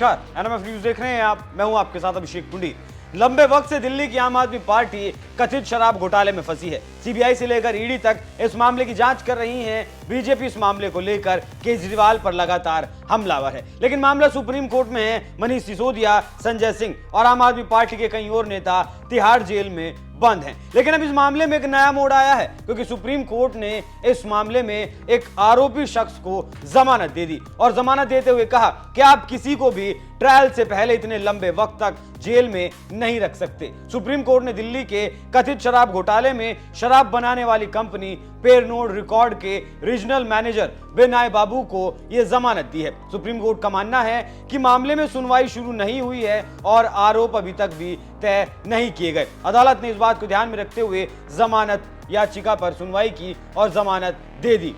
नमस्कार, NMF news देख रहे हैं आप। मैं हूं आपके साथ अभिषेक पुंडी। लंबे वक्त से दिल्ली की आम आदमी पार्टी कथित शराब घोटाले में फंसी है। सीबीआई से लेकर ईडी तक इस मामले की जांच कर रही है। बीजेपी इस मामले को लेकर केजरीवाल पर लगातार हमलावर है, लेकिन मामला सुप्रीम कोर्ट में है। मनीष सिसोदिया, संजय सिंह और आम आदमी पार्टी के कई और नेता तिहाड़ जेल में बंद हैं। लेकिन अब इस मामले में एक नया मोड़ आया है, क्योंकि सुप्रीम कोर्ट ने इस मामले में एक आरोपी शख्स को जमानत दे दी और जमानत देते हुए कहा कि आप किसी को भी ट्रायल से पहले इतने लंबे वक्त तक जेल में नहीं रख सकते। सुप्रीम कोर्ट ने दिल्ली के कथित शराब घोटाले में शराब बनाने वाली कंपनी पेरनोड रिकॉर्ड के रीजनल मैनेजर बेनाय बाबू को यह जमानत दी है। सुप्रीम कोर्ट का मानना है कि मामले में सुनवाई शुरू नहीं हुई है और आरोप अभी तक भी तय नहीं किए गए। अदालत ने इस बात को ध्यान में रखते हुए जमानत याचिका पर सुनवाई की और जमानत दे दी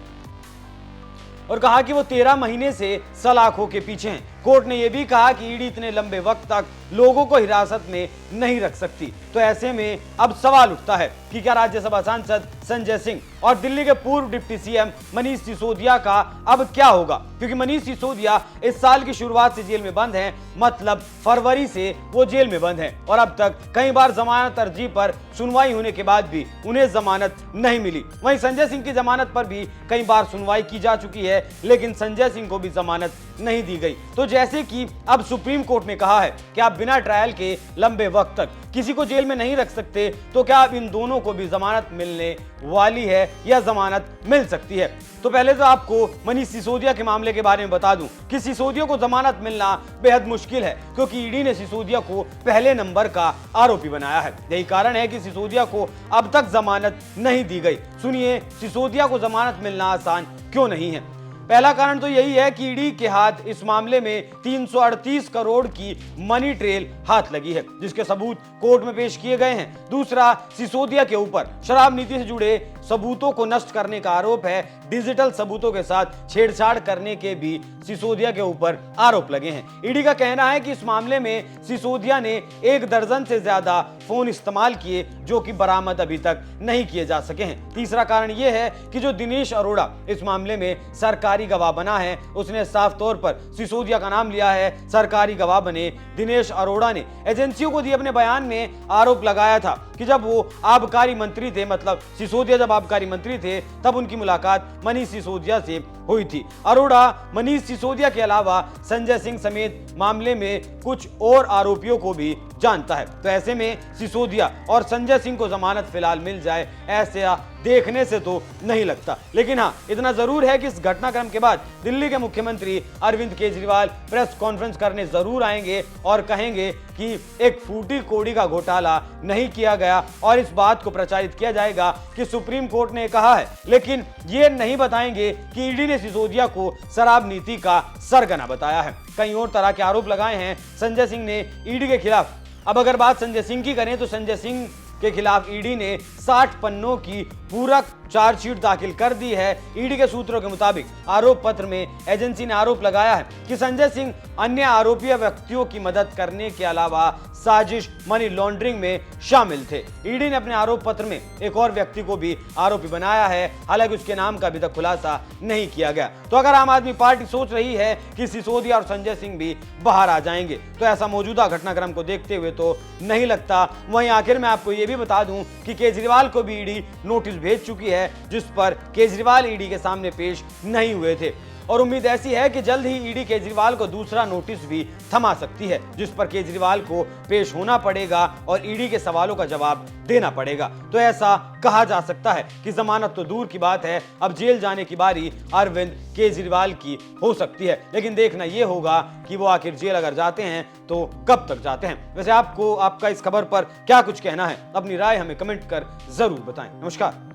और कहा कि वो 13 महीने से सलाखों के पीछे हैं। कोर्ट ने यह भी कहा कि ईडी इतने लंबे वक्त तक लोगों को हिरासत में नहीं रख सकती। तो ऐसे में अब सवाल उठता है कि क्या राज्यसभा सांसद संजय सिंह और दिल्ली के पूर्व डिप्टी सीएम मनीष सिसोदिया का अब क्या होगा, क्योंकि मनीष सिसोदिया इस साल की शुरुआत से जेल में बंद हैं, मतलब फरवरी से वो जेल में बंद हैं और अब तक कई बार जमानत अर्जी पर सुनवाई होने के बाद भी उन्हें जमानत नहीं मिली। वहीं संजय सिंह की जमानत पर भी कई बार सुनवाई की जा चुकी है, लेकिन संजय सिंह को भी जमानत नहीं दी गई। तो जैसे कि अब सुप्रीम कोर्ट ने कहा है कि आप बिना ट्रायल के लंबे वक्त तक किसी को जेल में नहीं रख सकते, तो क्या अब इन दोनों को भी जमानत मिलने वाली है या जमानत मिल सकती है? तो पहले तो आपको मनीष सिसोदिया के मामले के बारे में बता दूं कि सिसोदिया को जमानत मिलना बेहद मुश्किल है, क्योंकि ईडी ने सिसोदिया को पहले नंबर का आरोपी बनाया है। यही कारण है कि सिसोदिया को अब तक जमानत नहीं दी गई। सुनिए, सिसोदिया को जमानत मिलना आसान क्यों नहीं है। पहला कारण तो यही है कि ईडी के हाथ इस मामले में 338 करोड़ की मनी ट्रेल हाथ लगी है, जिसके सबूत कोर्ट में पेश किए गए हैं। दूसरा, सिसोदिया के ऊपर शराब नीति से जुड़े सबूतों को नष्ट करने का आरोप है। डिजिटल सबूतों के साथ छेड़छाड़ करने के भी सिसोदिया के ऊपर आरोप लगे हैं। ईडी का कहना है कि इस मामले में सिसोदिया ने 1 दर्जन से ज्यादा फोन इस्तेमाल किए, जो कि बरामद अभी तक नहीं किए जा सके हैं। तीसरा कारण यह है कि जो दिनेश अरोड़ा इस मामले में सरकारी गवाह बना है, उसने साफ तौर पर सिसोदिया का नाम लिया है। सरकारी गवाह बने दिनेश अरोड़ा ने एजेंसियों को दिए अपने बयान में आरोप लगाया था कि जब वो आबकारी मंत्री थे, मतलब सिसोदिया जब आबकारी मंत्री थे, तब उनकी मुलाकात मनीष सिसोदिया से हुई थी। अरोड़ा मनीष सिसोदिया के अलावा संजय सिंह समेत मामले में कुछ और आरोपियों को भी जानता है। तो ऐसे में सिसोदिया और संजय सिंह को जमानत फिलहाल मिल जाए, ऐसे देखने से तो नहीं लगता। लेकिन हाँ, इतना जरूर है कि इस घटनाक्रम के बाद दिल्ली के मुख्यमंत्री अरविंद केजरीवाल प्रेस कॉन्फ्रेंस करने जरूर आएंगे और कहेंगे कि एक फूटी कोड़ी का घोटाला नहीं किया गया और इस बात को प्रचारित किया जाएगा कि सुप्रीम कोर्ट ने कहा है, लेकिन ये नहीं बताएंगे कि ईडी ने सिसोदिया को शराब नीति का सरगना बताया है। कई और तरह के आरोप लगाए हैं संजय सिंह ने ईडी के खिलाफ। अब अगर बात संजय सिंह की करें तो संजय सिंह के खिलाफ ईडी ने 60 पन्नों की पूरक चार्जशीट दाखिल कर दी है। ईडी के सूत्रों के मुताबिक आरोप पत्र में एजेंसी ने आरोप लगाया है कि संजय सिंह अन्य आरोपी व्यक्तियों की मदद करने के अलावा साजिश मनी लॉन्ड्रिंग में शामिल थे। ईडी ने अपने आरोप पत्र में एक और व्यक्ति को भी आरोपी बनाया है, हालांकि उसके नाम का अभी तक खुलासा नहीं किया गया। तो अगर आम आदमी पार्टी सोच रही है कि सिसोदिया और संजय सिंह भी बाहर आ जाएंगे, तो ऐसा मौजूदा घटनाक्रम को देखते हुए तो नहीं लगता। वहीं आखिर में आपको यह भी बता दूं कि केजरीवाल को भी ईडी नोटिस भेज चुकी है, जिस पर केजरीवाल ईडी के सामने पेश नहीं हुए थे और उम्मीद ऐसी है कि जल्द ही ईडी केजरीवाल को दूसरा नोटिस भी थमा सकती है, जिस पर केजरीवाल को पेश होना पड़ेगा और ईडी के सवालों का जवाब देना पड़ेगा। तो ऐसा कहा जा सकता है कि जमानत तो दूर की बात है, अब जेल जाने की बारी अरविंद केजरीवाल की हो सकती है। लेकिन देखना यह होगा कि वो आखिर जेल अगर जाते हैं तो कब तक जाते हैं। वैसे आपको आपका इस खबर पर क्या कुछ कहना है, अपनी राय हमें कमेंट कर जरूर बताएं। नमस्कार।